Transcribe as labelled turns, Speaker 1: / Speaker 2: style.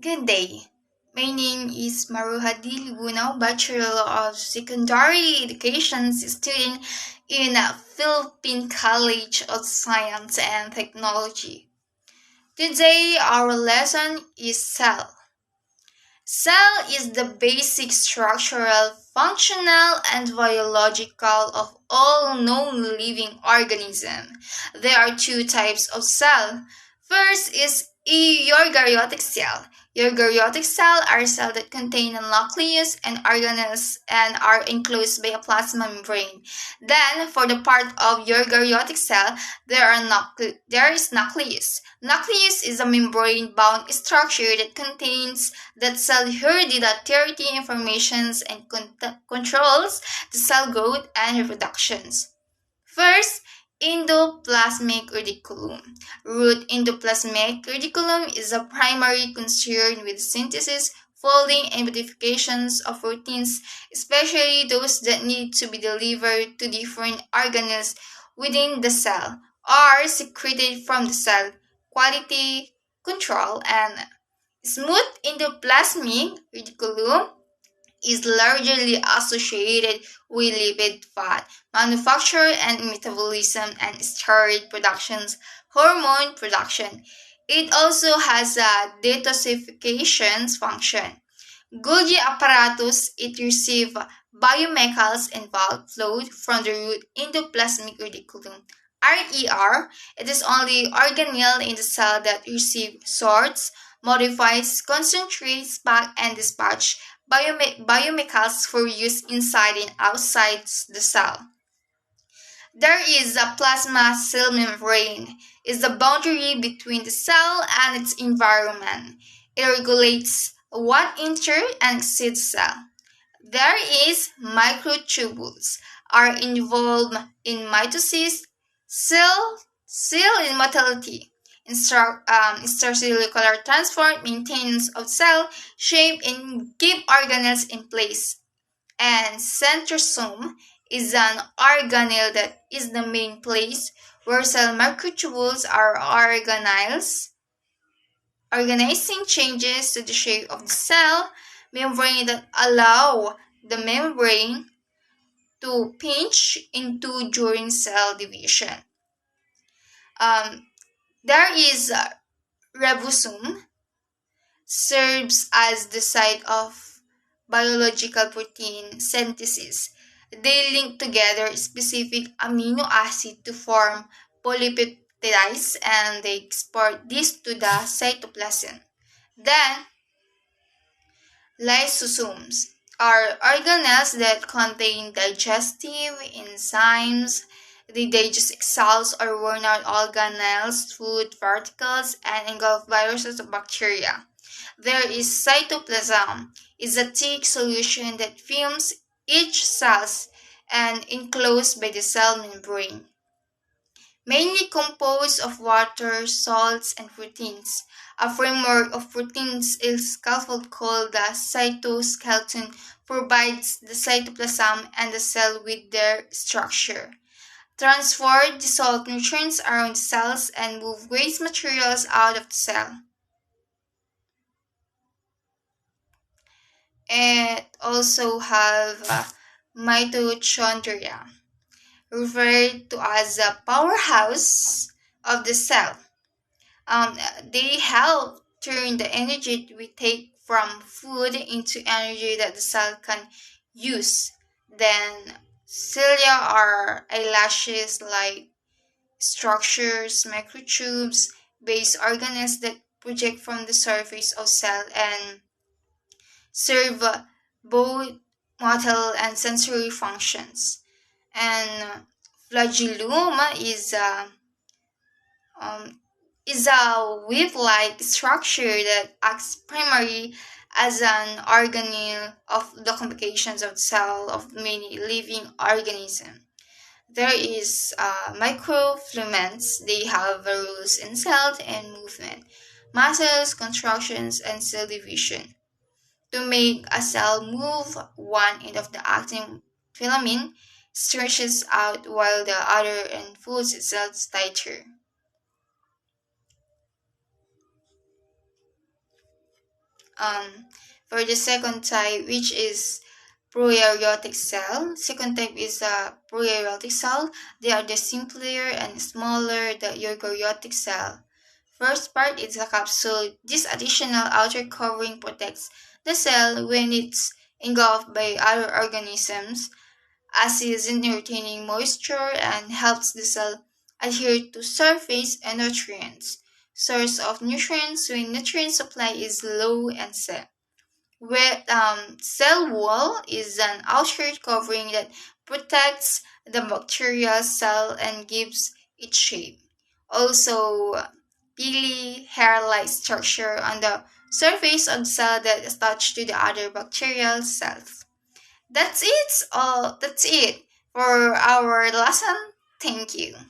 Speaker 1: Good day. My name is Maruja Libunao, Bachelor of Secondary Education student in Philippine College of Science and Technology. Today, our lesson is cell. Cell is the basic structural, functional, and biological of all known living organisms. There are two types of cell. First is eukaryotic cell. Eukaryotic cells are cells that contain a nucleus and organelles and are enclosed by a plasma membrane. Then, for the part of eukaryotic cell, there is nucleus. Nucleus is a membrane-bound structure that contains that cell hereditary informations and controls the cell growth and reproductions. First, endoplasmic reticulum. Root endoplasmic reticulum is a primary concern with synthesis, folding, and modifications of proteins, especially those that need to be delivered to different organelles within the cell, are secreted from the cell. Quality control and smooth endoplasmic reticulum is largely associated with lipid fat manufacture and metabolism and steroid productions, hormone production. It also has a detoxification function. Golgi apparatus, it receives biochemicals and bulk flow from the root endoplasmic reticulum. RER, it is only organelle in the cell that receive sorts, modifies, concentrates, pack, and dispatch biochemicals for use inside and outside the cell. There is a plasma cell membrane, is the boundary between the cell and its environment. It regulates what enters and exits cell. There is microtubules are involved in mitosis, cell immortality, intracellular transport, maintenance of cell shape, and keep organelles in place. And centrosome is an organelle that is the main place where cell microtubules are organizing changes to the shape of the cell membrane that allow the membrane to pinch into during cell division. There is ribosome, serves as the site of biological protein synthesis. They link together specific amino acid to form polypeptides and they export this to the cytoplasm. Then, lysosomes are organelles that contain digestive enzymes. They digest cells or worn out organelles, food particles, and engulf viruses or bacteria. There is cytoplasm, is a thick solution that films each cell and enclosed by the cell membrane. Mainly composed of water, salts, and proteins. A framework of proteins is scaffold called the cytoskeleton provides the cytoplasm and the cell with their structure. Transport dissolved nutrients around cells and move waste materials out of the cell. It also have mitochondria, referred to as a powerhouse of the cell. They help turn the energy we take from food into energy that the cell can use. Then cilia are eyelashes like structures, microtubes, base organelles that project from the surface of cell and serve both motor and sensory functions. And flagellum um, is a wave-like structure that acts primarily as an organelle of the complications of the cell of many living organisms. There is microfilamentos. They have rules in cell and movement, muscles, contractions, and cell division. To make a cell move, one end of the actin filament stretches out while the other end pulls itself tighter. For the second type, which is prokaryotic cell. Second type is a prokaryotic cell. They are the simpler and smaller the eukaryotic cell. First part is a capsule. This additional outer covering protects the cell when it's engulfed by other organisms, assists in retaining moisture and helps the cell adhere to surface and nutrients. Source of nutrients when nutrient supply is low and set. Where cell wall is an outer covering that protects the bacterial cell and gives it shape. Also, peely hair-like structure on the surface of the cell that is attached to the other bacterial cells. That's it. All that's it for our lesson. Thank you.